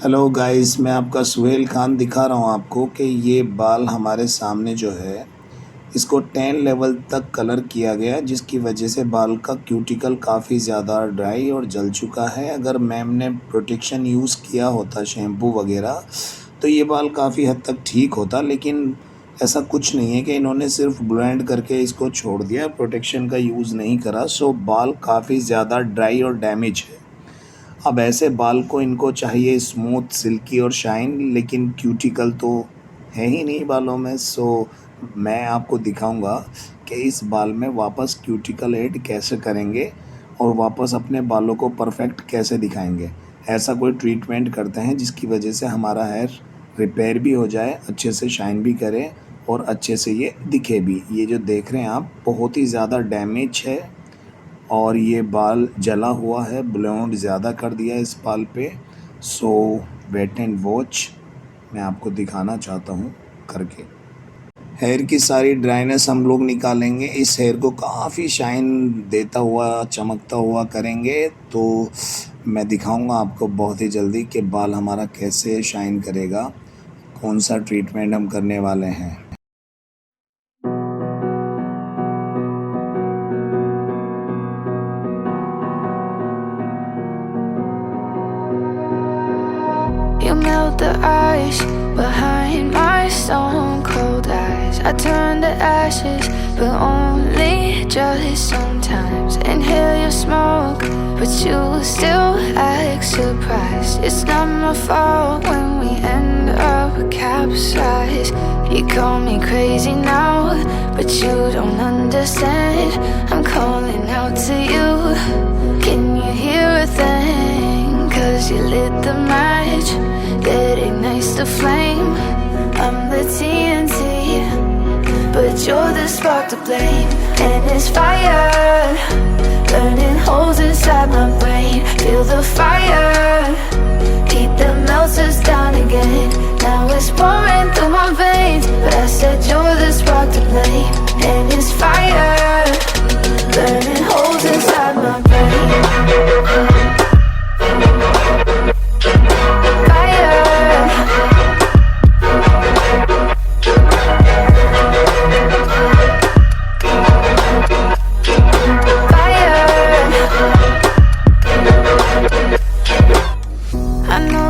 Hello guys, मैं आपका सुहेल खान दिखा रहा हूँ आपको कि ये बाल हमारे सामने जो है इसको 10 लेवल तक कलर किया गया, जिसकी वजह से बाल का क्यूटिकल काफ़ी ज़्यादा ड्राई और जल चुका है। अगर मैम ने प्रोटेक्शन यूज़ किया होता, शैम्पू वगैरह, तो ये बाल काफ़ी हद तक ठीक होता, लेकिन ऐसा कुछ नहीं है कि इन्होंने सिर्फ ब्लेंड करके इसको छोड़ दिया, प्रोटेक्शन का यूज़ नहीं करा। सो बाल काफ़ी ज़्यादा ड्राई और डैमेज है। अब ऐसे बाल को इनको चाहिए स्मूथ, सिल्की और शाइन, लेकिन क्यूटिकल तो है ही नहीं बालों में। सो मैं आपको दिखाऊंगा कि इस बाल में वापस क्यूटिकल ऐड कैसे करेंगे और वापस अपने बालों को परफेक्ट कैसे दिखाएंगे। ऐसा कोई ट्रीटमेंट करते हैं जिसकी वजह से हमारा हेयर रिपेयर भी हो जाए, अच्छे से शाइन भी करे और अच्छे से ये दिखे भी। ये जो देख रहे हैं आप, बहुत ही ज़्यादा डैमेज है और ये बाल जला हुआ है, ब्लोंड ज़्यादा कर दिया है इस बाल पे। सो वेट एंड वॉच, मैं आपको दिखाना चाहता हूँ करके। हेयर की सारी ड्राइनेस हम लोग निकालेंगे, इस हेयर को काफ़ी शाइन देता हुआ, चमकता हुआ करेंगे। तो मैं दिखाऊंगा आपको बहुत ही जल्दी कि बाल हमारा कैसे शाइन करेगा, कौन सा ट्रीटमेंट हम करने वाले हैं। You melt the ice behind my stone cold eyes. I turn to ashes, but only just sometimes. Inhale your smoke, but you still act surprised. It's not my fault when we end up capsized. You call me crazy now, but you don't understand. I'm calling out to you. Can you hear a thing? 'Cause you lit the match that ignites the flame. I'm the TNT, but you're the spark to blame. And it's fire, burning holes inside my brain. Feel the fire, heat that melts us down again. Now it's pouring through my veins, but I said you're the spark to blame. And it's fire, burning holes inside my brain.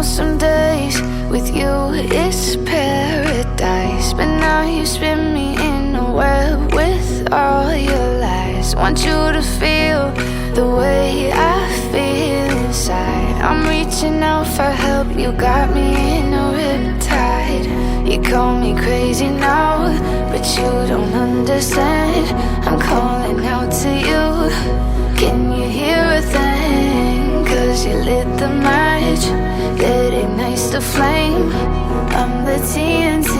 Some days with you it's paradise, but now you spin me in a web with all your lies. Want you to feel the way I feel inside. I'm reaching out for help, you got me in a riptide. You call me crazy now, but you don't understand. I'm calling out to you. Can you hear a thing? 'Cause you lit the match that ignites the flame. I'm the TNT,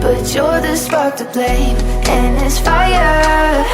but you're the spark to blame. And it's fire,